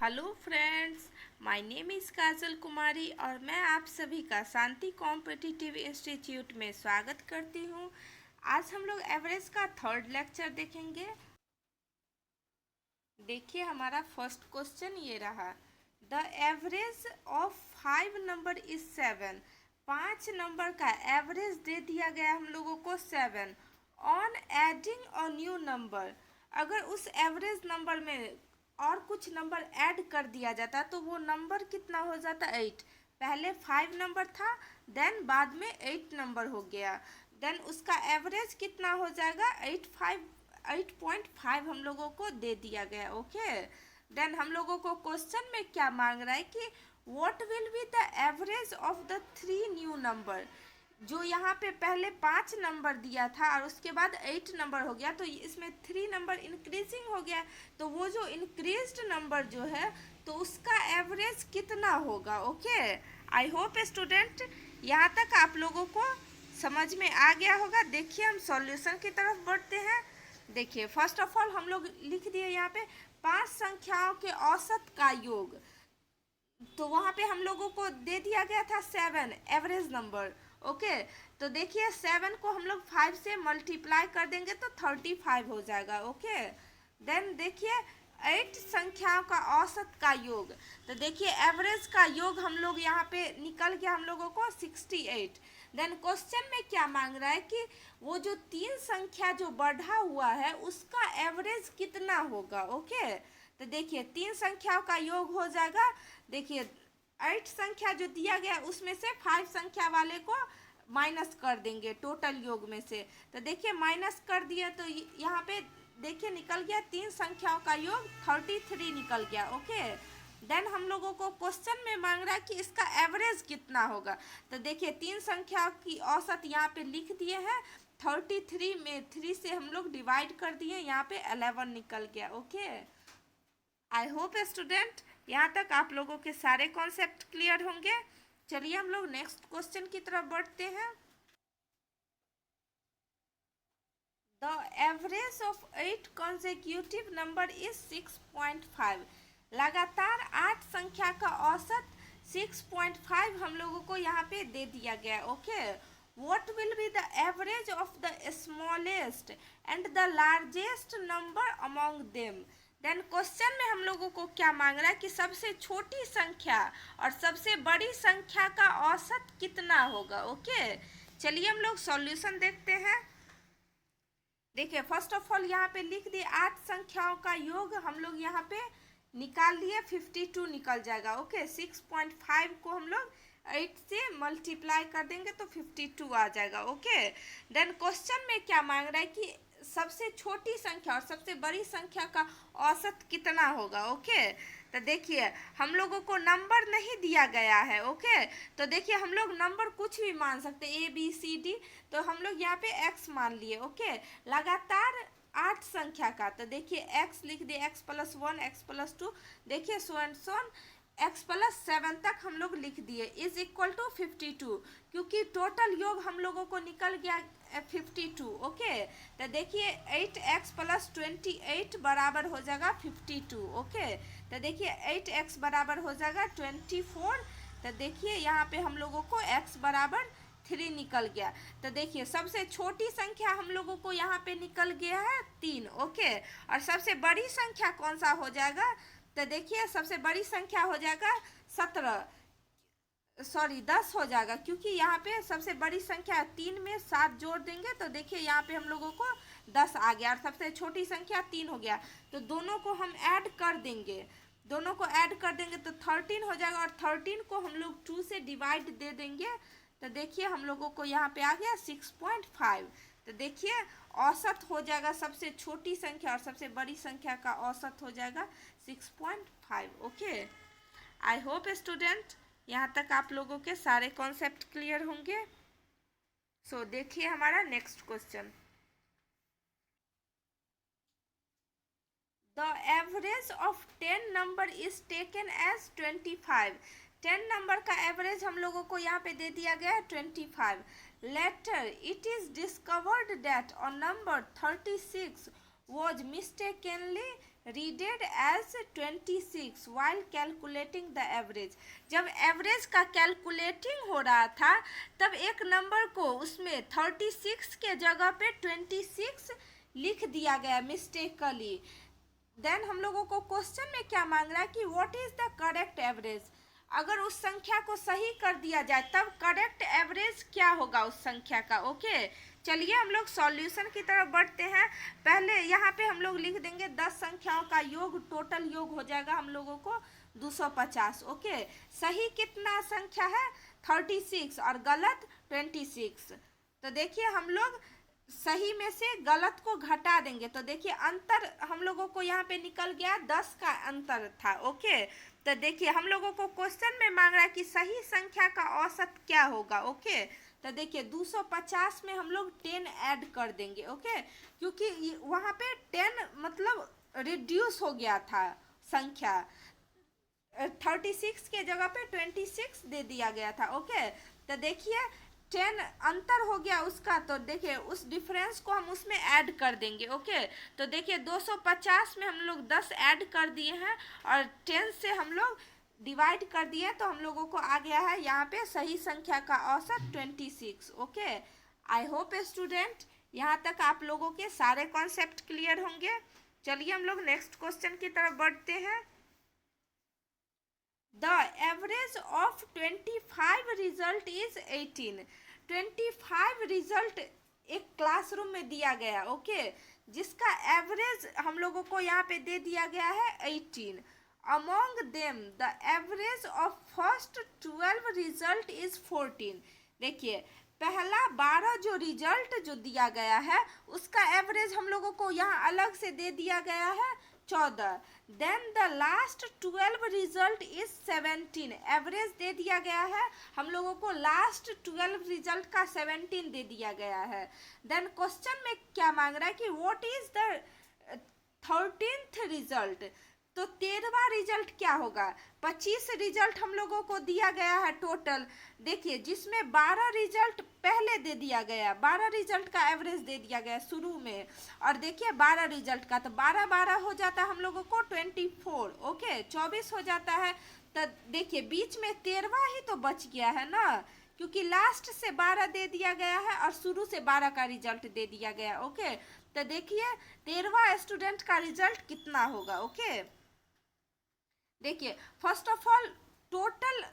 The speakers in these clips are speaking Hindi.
Hello friends, my name is Kajal Kumari और मैं आप सभी का शांति कॉम्पिटिटिव इंस्टीट्यूट में स्वागत करती हूँ। आज हम लोग एवरेज का थर्ड लेक्चर देखेंगे। देखिए हमारा फर्स्ट क्वेश्चन ये रहा। The average of 5 number is 7। 5 number का एवरेज दे दिया गया हम लोगों को 7 on adding a new number. अगर उस एवरेज नंबर में और कुछ नंबर ऐड कर दिया जाता तो वो नंबर कितना हो जाता 8। पहले 5 नंबर था, देन बाद में 8 नंबर हो गया, देन उसका एवरेज कितना हो जाएगा 8.5 हम लोगों को दे दिया गया। ओके, देन हम लोगों को क्वेश्चन में क्या मांग रहा है कि what will be the average of the 3 new number. जो यहाँ पे पहले 5 नंबर दिया था और उसके बाद 8 नंबर हो गया, तो इसमें 3 नंबर इंक्रीजिंग हो गया, तो वो जो इंक्रीज्ड नंबर जो है तो उसका एवरेज कितना होगा। ओके, आई होप स्टूडेंट यहाँ तक आप लोगों को समझ में आ गया होगा। देखिए हम सॉल्यूशन की तरफ बढ़ते हैं। देखिए फर्स्ट ऑफ ऑल हम लोग लिख दिए यहाँ पे 5 संख्याओं के औसत का योग। तो वहाँ पे हम लोगों को दे दिया गया था 7 एवरेज नंबर। ओके, तो देखिए 7 को हम लोग 5 से मल्टीप्लाई कर देंगे तो 35 हो जाएगा। ओके, देन देखिए 8 संख्याओं का औसत का योग। तो देखिए एवरेज का योग हम लोग यहाँ पे निकल गया हम लोगों को 68। देन क्वेश्चन में क्या मांग रहा है कि वो जो 3 संख्या जो बढ़ा हुआ है उसका एवरेज कितना होगा। ओके, तो देखिए 3 संख्याओं का योग हो जाएगा। देखिए 8 संख्या जो दिया गया उसमें से 5 संख्या वाले को माइनस कर देंगे टोटल योग में से। तो देखिए माइनस कर दिया तो यहाँ पे देखिए निकल गया 3 संख्याओं का योग 33 निकल गया। ओके, देन हम लोगों को क्वेश्चन में मांग रहा है कि इसका एवरेज कितना होगा। तो देखिए 3 संख्या की औसत यहाँ पे लिख दिए हैं। 33 में 3 से हम लोग डिवाइड कर दिए, यहाँ पे 11 निकल गया। ओके, आई होप स्टूडेंट यहाँ तक आप लोगों के सारे कॉन्सेप्ट क्लियर होंगे। चलिए हम लोग नेक्स्ट क्वेश्चन की तरफ बढ़ते हैं। The average of 8 consecutive number is 6.5। लगातार 8 संख्या का औसत 6.5 हम लोगों को यहाँ पे दे दिया गया। Okay, what will be the average of the smallest and the largest number among them। Then question में हम लोगों को क्या मांग रहा है कि सबसे छोटी संख्या और सबसे बड़ी संख्या का औसत कितना होगा। ओके, चलिए हम लोग सॉल्यूशन देखते हैं। देखिए फर्स्ट ऑफ ऑल यहाँ पे लिख दिए 8 संख्याओं का योग हम लोग यहाँ पे निकाल लिए 52 निकल जाएगा। ओके, 6.5 को हम लोग 8 से मल्टीप्लाई कर देंगे तो 52 आ जाएगा। ओके, देन क्वेश्चन में क्या मांग रहा है कि सबसे छोटी संख्या और सबसे बड़ी संख्या का औसत कितना होगा। ओके, तो देखिए हम लोगों को नंबर नहीं दिया गया है। ओके, तो देखिए हम लोग नंबर कुछ भी मान सकते हैं ABCD, तो हम लोग यहाँ पे x मान लिए। ओके, लगातार 8 संख्या का, तो देखिए x लिख दिए, x+1 x+2, देखिए सो एंड सोन x+7 तक हम लोग लिख दिए इज इक्वल टू 52, क्योंकि टोटल योग हम लोगों को निकल गया 52। ओके, तो देखिए 8x+28 बराबर हो जाएगा 52। ओके, तो देखिए 8x बराबर हो जाएगा 24। तो देखिए यहाँ पे हम लोगों को x बराबर 3 निकल गया। तो देखिए सबसे छोटी संख्या हम लोगों को यहाँ पे निकल गया है 3। ओके, और सबसे बड़ी संख्या कौन सा हो जाएगा। तो देखिए सबसे बड़ी संख्या हो जाएगा 10 हो जाएगा, क्योंकि यहाँ पे सबसे बड़ी संख्या 3 में 7 जोड़ देंगे तो देखिए यहाँ पे हम लोगों को 10 आ गया और सबसे छोटी संख्या 3 हो गया। तो दोनों को हम ऐड कर देंगे, दोनों को ऐड कर देंगे तो 13 हो जाएगा और 13 को हम लोग 2 से डिवाइड दे देंगे तो देखिए हम लोगों को यहाँ पे आ गया 6.5। तो देखिए औसत हो जाएगा सबसे छोटी संख्या और सबसे बड़ी संख्या का औसत हो जाएगा 6.5। ओके, आई होप स्टूडेंट यहाँ तक आप लोगों के सारे कॉन्सेप्ट क्लियर होंगे। सो देखिए हमारा next question. The average of 10 number is taken as 25। 10 number का एवरेज हम लोगों को यहाँ पे दे दिया गया है 25। Later it is discovered that a number 36 was mistakenly readed as 26 while calculating the average. जब एवरेज का कैलकुलेटिंग हो रहा था तब एक नंबर को उसमें 36 के जगह पे 26 लिख दिया गया मिस्टेकली। देन हम लोगों को क्वेश्चन में क्या मांग रहा है कि what is the correct average. अगर उस संख्या को सही कर दिया जाए तब करेक्ट एवरेज क्या होगा उस संख्या का। ओके चलिए हम लोग सॉल्यूशन की तरफ बढ़ते हैं। पहले यहाँ पे हम लोग लिख देंगे 10 संख्याओं का योग, टोटल योग हो जाएगा हम लोगों को 250। ओके सही कितना संख्या है 36 और गलत 26। तो देखिए हम लोग सही में से गलत को घटा देंगे तो देखिए अंतर हम लोगों को यहाँ पे निकल गया 10 का अंतर था। ओके तो देखिए हम लोगों को क्वेश्चन में मांग रहा है कि सही संख्या का औसत क्या होगा। ओके तो देखिए 250 में हम लोग 10 ऐड कर देंगे। ओके क्योंकि वहाँ पे 10 मतलब रिड्यूस हो गया था संख्या, 36 के जगह पे 26 दे दिया गया था। ओके तो देखिए 10 अंतर हो गया उसका, तो देखिए उस डिफरेंस को हम उसमें ऐड कर देंगे। ओके तो देखिए 250 में हम लोग 10 ऐड कर दिए हैं और 10 से हम लोग डिवाइड कर दिए तो हम लोगों को आ गया है यहाँ पे सही संख्या का औसत 26। ओके आई होप स्टूडेंट यहाँ तक आप लोगों के सारे कॉन्सेप्ट क्लियर होंगे। चलिए हम लोग नेक्स्ट क्वेश्चन की तरफ बढ़ते हैं। The average of 25 result is 18। 25 result एक क्लासरूम में दिया गया। ओके जिसका एवरेज हम लोगों को यहाँ पे दे दिया गया है 18। Among them the average of first 12 result is 14। देखिए पहला 12 जो रिजल्ट जो दिया गया है उसका एवरेज हम लोगों को यहाँ अलग से दे दिया गया है 14। Then the last 12 result is 17। Average दे दिया गया है हम लोगों को लास्ट 12 रिजल्ट का 17 दे दिया गया है। देन क्वेश्चन में क्या मांग रहा है कि what is the 13th result. तो 13वां रिजल्ट क्या होगा। 25 रिजल्ट हम लोगों को दिया गया है टोटल। देखिए जिसमें 12 रिजल्ट पहले दे दिया गया, 12 रिजल्ट का एवरेज दे दिया गया शुरू में, और देखिए 12 रिजल्ट का तो 12 12 हो जाता है हम लोगों को 24। ओके 24 हो जाता है। तो देखिए बीच में 13वां ही तो बच गया है ना, क्योंकि लास्ट से 12 दे दिया गया है और शुरू से 12 का रिजल्ट दे दिया गया। ओके तो देखिए 13वां स्टूडेंट का रिजल्ट कितना होगा। ओके देखिए first of all total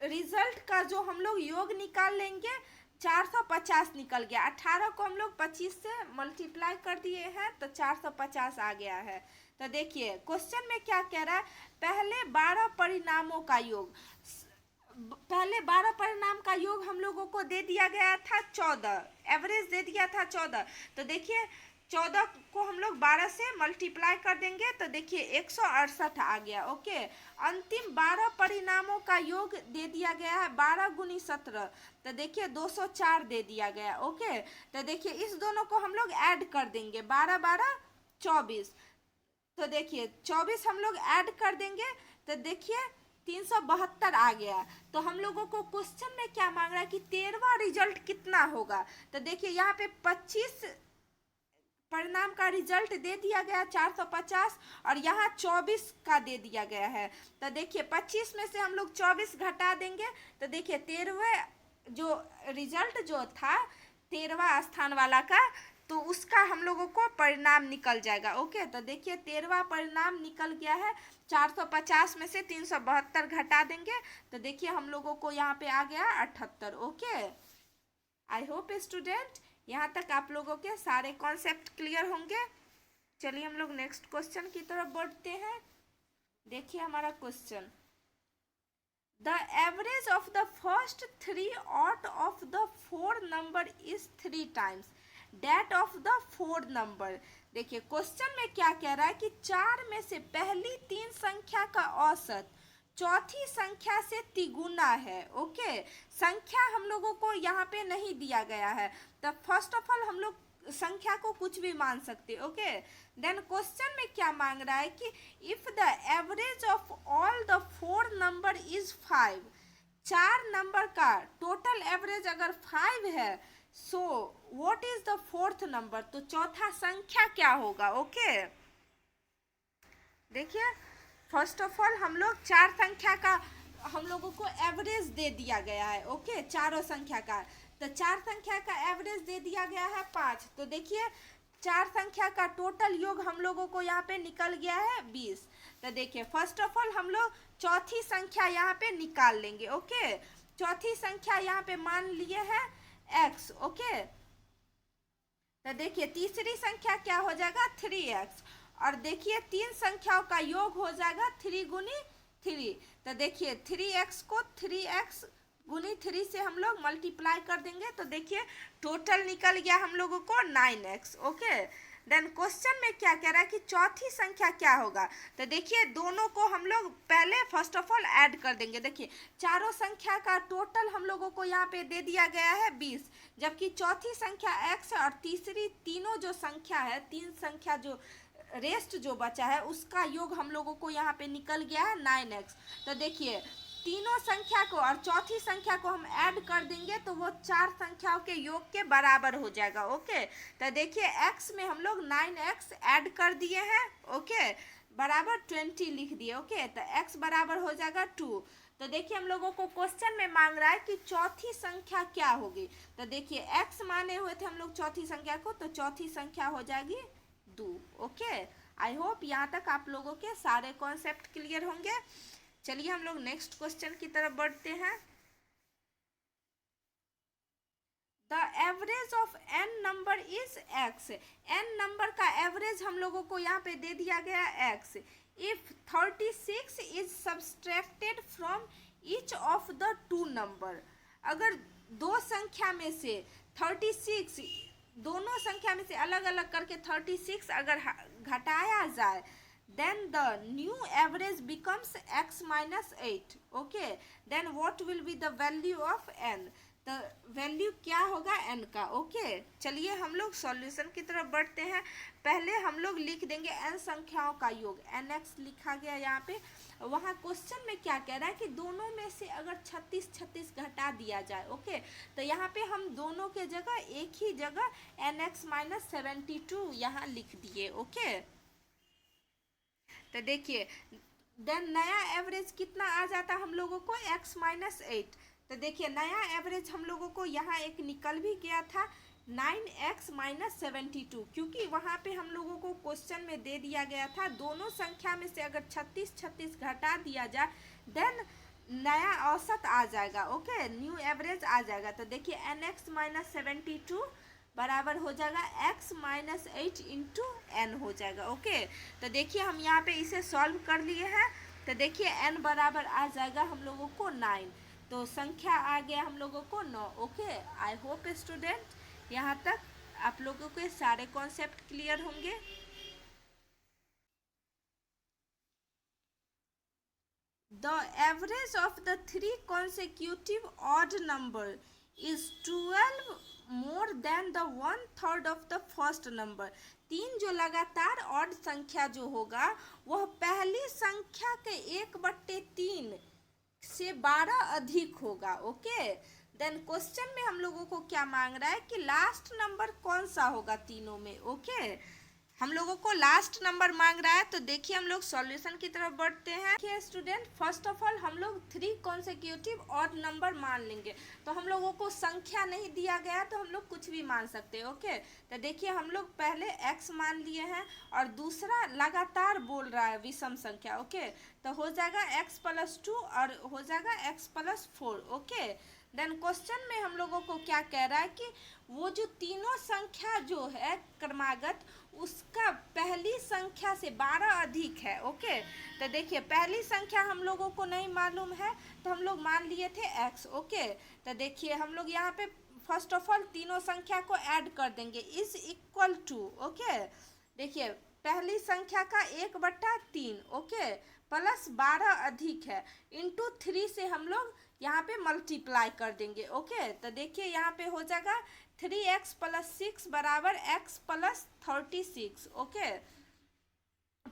result का जो हम लोग योग निकाल लेंगे 450 निकल गया। 18 को हम लोग 25 से मल्टीप्लाई कर दिए हैं तो 450 आ गया है। तो देखिए क्वेश्चन में क्या कह रहा है, पहले 12 परिणामों का योग, पहले 12 परिणाम का योग हम लोगों को दे दिया गया था 14, एवरेज दे दिया था 14। तो देखिए 14 को हम लोग 12 से मल्टीप्लाई कर देंगे तो देखिए 168 आ गया। ओके अंतिम 12 परिणामों का योग दे दिया गया है 12 गुनी 17 तो देखिए 204 दे दिया गया। ओके तो देखिए इस दोनों को हम लोग ऐड कर देंगे 12 12 24। तो देखिए 24 हम लोग ऐड कर देंगे तो देखिए 372 आ गया। तो हम लोगों को क्वेश्चन में क्या मांग रहा है कि 13वां रिजल्ट कितना होगा। तो देखिए यहाँ पे 25 परिणाम का रिजल्ट दे दिया गया 450 और यहाँ 24 का दे दिया गया है। तो देखिए 25 में से हम लोग 24 घटा देंगे तो देखिए 13वें जो रिजल्ट जो था 13वां स्थान वाला का, तो उसका हम लोगों को परिणाम निकल जाएगा। ओके तो देखिए 13वां परिणाम निकल गया है। 450 में से 372 घटा देंगे तो देखिए हम लोगों को यहाँ पे आ गया 78। ओके आई होप स्टूडेंट यहाँ तक आप लोगों के सारे कॉन्सेप्ट क्लियर होंगे। चलिए हम लोग नेक्स्ट क्वेश्चन की तरफ बढ़ते हैं। देखिए हमारा question, the average of the first 3 out of the 4 number is 3 times date of the 4 number. देखिए क्वेश्चन में क्या कह रहा है कि 4 में से पहली 3 संख्या का औसत चौथी संख्या से तिगुना है। ओके संख्या हम लोगों को यहाँ पे नहीं दिया गया है तो फर्स्ट ऑफ ऑल हम लोग संख्या को कुछ भी मान सकते। ओके देन क्वेश्चन में क्या मांग रहा है कि if the average of all the 4 number is 5, 4 number का टोटल एवरेज अगर 5 है so what is the 4th number. तो चौथा संख्या क्या होगा। ओके देखिए फर्स्ट ऑफ ऑल हम लोग चार संख्या का हम लोगों को एवरेज दे दिया गया है। ओके, चारों संख्या का, तो चार संख्या का एवरेज दे दिया गया है 5। तो देखिए चार संख्या का टोटल योग हम लोगों को यहाँ पे निकल गया है 20। तो देखिए फर्स्ट ऑफ ऑल हम लोग चौथी संख्या यहाँ पे निकाल लेंगे। ओके, चौथी संख्या यहाँ पे मान लिए है x। ओके, तो देखिए तीसरी संख्या क्या हो जाएगा 3x, और देखिए तीन संख्याओं का योग हो जाएगा 3 गुनी 3। तो देखिए 3x को 3x गुनी 3 से हम लोग मल्टीप्लाई कर देंगे, तो देखिए टोटल निकल गया हम लोगों को 9x। ओके, देन क्वेश्चन में क्या कह रहा है कि चौथी संख्या क्या होगा। तो देखिए दोनों को हम लोग पहले फर्स्ट ऑफ ऑल ऐड कर देंगे। देखिए चारों संख्या का टोटल हम लोगों को यहाँ पे दे दिया गया है 20, जबकि चौथी संख्या x है और तीसरी तीनों जो संख्या है, तीन संख्या जो रेस्ट जो बचा है उसका योग हम लोगों को यहाँ पे निकल गया है 9x। तो देखिए तीनों संख्या को और चौथी संख्या को हम ऐड कर देंगे तो वो चार संख्याओं के योग के बराबर हो जाएगा। ओके, तो देखिए x में हम लोग 9x ऐड कर दिए हैं। ओके, बराबर 20 लिख दिए। ओके, तो x बराबर हो जाएगा 2। तो देखिए हम लोगों को क्वेश्चन में मांग रहा है कि चौथी संख्या क्या होगी। तो देखिए x माने हुए थे हम लोग चौथी संख्या को, तो चौथी संख्या हो जाएगी 2। ओके, आई होप यहाँ तक आप लोगों के सारे कॉन्सेप्ट क्लियर होंगे। चलिए हम लोग नेक्स्ट क्वेश्चन की तरफ बढ़ते हैं। The average of n number is x। n number का एवरेज हम लोगों को यहाँ पे दे दिया गया x। If 36 is subtracted from each of the two number, अगर दो संख्या में से 36, दोनों संख्या में से अलग अलग करके 36 अगर घटाया जाए, then the new average becomes x minus 8. Okay, then what will be the value of n? तो वैल्यू क्या होगा n का। ओके, चलिए हम लोग सॉल्यूशन की तरफ बढ़ते हैं। पहले हम लोग लिख देंगे n संख्याओं का योग, nx लिखा गया यहाँ पे। वहाँ क्वेश्चन में क्या कह रहा है कि दोनों में से अगर 36 36 घटा दिया जाए। ओके, तो यहाँ पे हम दोनों के जगह एक ही जगह nx माइनस 72 यहाँ लिख दिए। ओके, तो देखिए देन नया एवरेज कितना आ जाता हम लोगों को x माइनस 8। तो देखिए नया एवरेज हम लोगों को यहाँ एक निकल भी गया था 9x माइनस 72, क्योंकि वहाँ पे हम लोगों को क्वेश्चन में दे दिया गया था दोनों संख्या में से अगर 36 36 घटा दिया जाए देन नया औसत आ जाएगा। ओके, न्यू एवरेज आ जाएगा। तो देखिए nx माइनस 72 बराबर हो जाएगा x माइनस 8 इंटू एन हो जाएगा। ओके, तो देखिए हम यहाँ पे इसे सॉल्व कर लिए हैं। तो देखिए n बराबर आ जाएगा हम लोगों को 9, तो संख्या आ गया हम लोगों को 9। ओके, आई होप स्टूडेंट यहाँ तक आप लोगों के सारे कॉन्सेप्ट क्लियर होंगे। The average of the three consecutive odd number is 12 more than the 1/3 of the first number। तीन जो लगातार ऑड संख्या जो होगा वह पहली संख्या के 1/3 से 12 अधिक होगा। ओके, देन क्वेश्चन में हम लोगों को क्या मांग रहा है कि लास्ट नंबर कौन सा होगा तीनों में। ओके, हम लोगों को लास्ट नंबर मांग रहा है। तो देखिए हम लोग सॉल्यूशन की तरफ बढ़ते हैं। देखिए स्टूडेंट, फर्स्ट ऑफ ऑल हम लोग 3 कॉन्सेक्यूटिव ऑड नंबर मान लेंगे। तो हम लोगों को संख्या नहीं दिया गया तो हम लोग कुछ भी मान सकते हैं। ओके, तो देखिए हम लोग पहले x मान लिए हैं और दूसरा लगातार बोल रहा है विषम संख्या। ओके, तो हो जाएगा x प्लस 2 और हो जाएगा x plus 4। Okay, then question में हम लोगों को क्या कह रहा है कि वो जो तीनों संख्या जो है क्रमागत उसका पहली संख्या से 12 अधिक है। ओके, तो देखिए पहली संख्या हम लोगों को नहीं मालूम है तो हम लोग मान लिए थे x। ओके, तो देखिए हम लोग यहाँ पे फर्स्ट ऑफ ऑल तीनों संख्या को ऐड कर देंगे इज इक्वल टू। ओके, देखिए पहली संख्या का 1/3 ओके प्लस 12 अधिक है इंटू 3 से हम लोग यहाँ पे मल्टीप्लाई कर देंगे। ओके, तो देखिए यहाँ पे हो जाएगा 3x प्लस 6 बराबर x प्लस 36। ओके,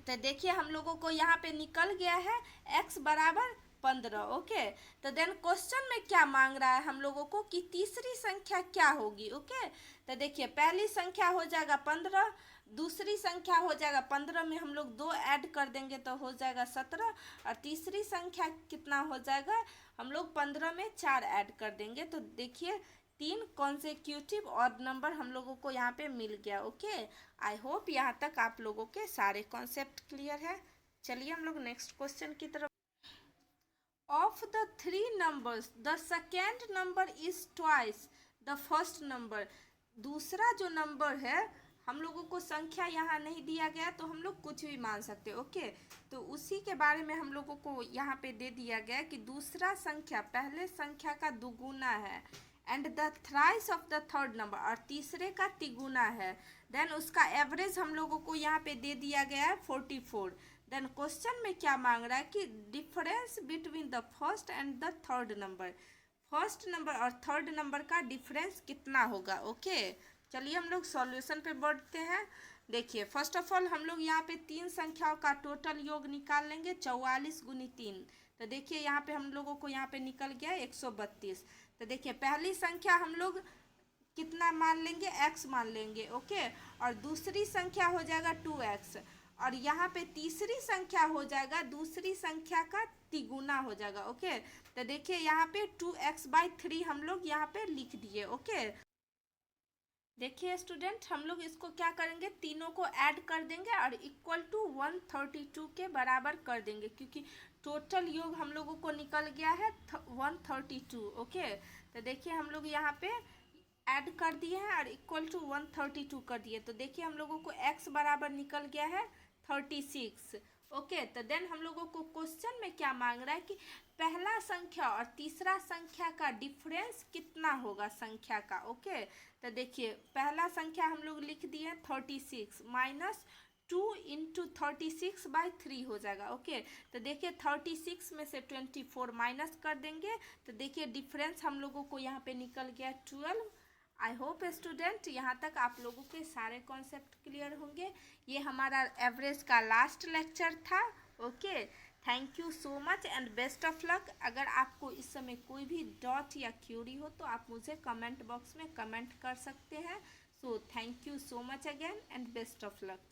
तो देखिए हम लोगों को यहाँ पे निकल गया है x बराबर 15। ओके, तो देन क्वेश्चन में क्या मांग रहा है हम लोगों को कि तीसरी संख्या क्या होगी। ओके, तो देखिए पहली संख्या हो जाएगा 15, दूसरी संख्या हो जाएगा 15 में हम लोग 2 ऐड कर देंगे तो हो जाएगा 17। और तीसरी संख्या कितना हो जाएगा, हम लोग 15 में 4 ऐड कर देंगे तो देखिए 3 कॉन्सेक्यूटिव ऑड नंबर हम लोगों को यहाँ पे मिल गया। ओके, आई होप यहाँ तक आप लोगों के सारे कॉन्सेप्ट क्लियर है। चलिए हम लोग नेक्स्ट क्वेश्चन की तरफ। Of the three numbers, the second number is twice the first number. दूसरा जो नंबर है, हम लोगों को संख्या यहाँ नहीं दिया गया तो हम लोग कुछ भी मान सकते हैं। ओके, तो उसी के बारे में हम लोगों को यहाँ पे दे दिया गया कि दूसरा संख्या पहले संख्या का दुगुना है and the thrice of the third number, और तीसरे का तिगुना है। देन उसका एवरेज हम लोगों को यहाँ पे दे दिया गया है 44। देन क्वेश्चन में क्या मांग रहा है कि difference between the first and the third number, first number और थर्ड नंबर का डिफरेंस कितना होगा। ओके, चलिए हम लोग सॉल्यूशन पे बढ़ते हैं। देखिए फर्स्ट ऑफ ऑल हम लोग यहाँ पे 3 संख्याओं का टोटल योग निकाल लेंगे, 44 गुनी 3। तो देखिए यहाँ पे हम लोगों को यहाँ पे निकल गया 132। तो देखिए पहली संख्या हम लोग कितना मान लेंगे, x मान लेंगे। ओके, और दूसरी संख्या हो जाएगा 2x, और यहाँ पे तीसरी संख्या हो जाएगा दूसरी संख्या का तिगुना हो जाएगा। ओके, तो देखिए यहाँ पे 2x/3 हम लोग यहाँ पे लिख दिए। ओके, देखिए स्टूडेंट हम लोग इसको क्या करेंगे, तीनों को ऐड कर देंगे और इक्वल टू 132 के बराबर कर देंगे, क्योंकि टोटल योग हम लोगों को निकल गया है 132। ओके, तो देखिए हम लोग यहाँ पे ऐड कर दिए हैं और इक्वल टू 132 कर दिए। तो देखिए हम लोगों को x बराबर निकल गया है 36। ओके, तो देन हम लोगों को क्वेश्चन में क्या मांग रहा है कि पहला संख्या और तीसरा संख्या का डिफरेंस कितना होगा संख्या का। ओके, तो देखिए पहला संख्या हम लोग लिख दिए 36 माइनस 2 इंटू 36/3 हो जाएगा। ओके, तो देखिए 36 में से 24 माइनस कर देंगे तो देखिए डिफरेंस हम लोगों को यहाँ पे निकल गया 12। आई होप स्टूडेंट यहाँ तक आप लोगों के सारे कॉन्सेप्ट क्लियर होंगे। ये हमारा एवरेज का लास्ट लेक्चर था। Okay, thank you so much and best of luck. अगर आपको इस समय कोई भी डाउट या क्यूरी हो तो आप मुझे कमेंट बॉक्स में कमेंट कर सकते हैं। So thank you so much again and best of luck.